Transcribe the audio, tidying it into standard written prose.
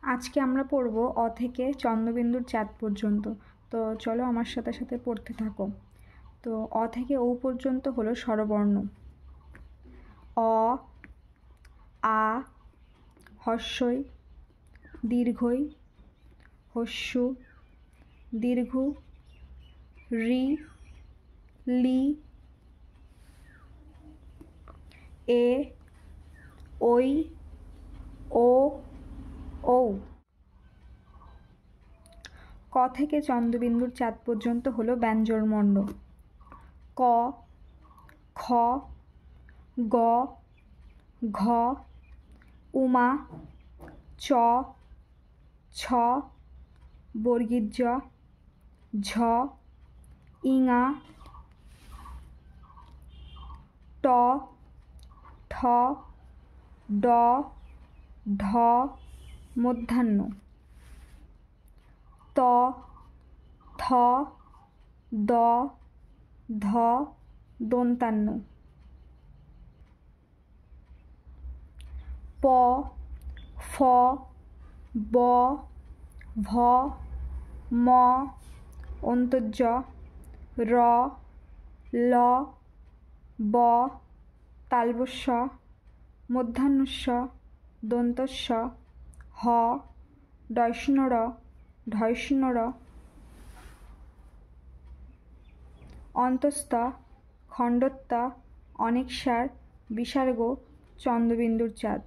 আজকে আমরা পড়ব অ থেকে চন্দ্রবিন্দুর চাঁদ পর্যন্ত। তো চলো আমার সাথে সাথে পড়তে থাকো। তো অ থেকে ও পর্যন্ত হলো স্বরবর্ণ। অ, আ, হস্যই, দীর্ঘই, হস্যু, দীর্ঘ, রি, লি, এ, ওই, ও, ঔ। ক থেকে চন্দ্রবিন্দুর চাঁদ পর্যন্ত হলো ব্যঞ্জনবর্ণ। ক, খ, গ, ঘ, উমা, চ, ছ, বর্গীয় জ, ঝ, ইঙা, ট, ঠ, ড, ঢ, মূর্ধন্য, ত, থ, দ, ধ, দন্তান্ন, প, ফ, ব, ভ, ম, অন্তর্জ, র, ল, ব, তালবস্য, মূর্ধন্যস্য, দন্তস্য, হ, ডয়স্য র, ঢয়স্য র, অন্তস্থ, খণ্ডত্ব, অনেকসার, বিসর্গ, চন্দ্রবিন্দুর চাঁদ।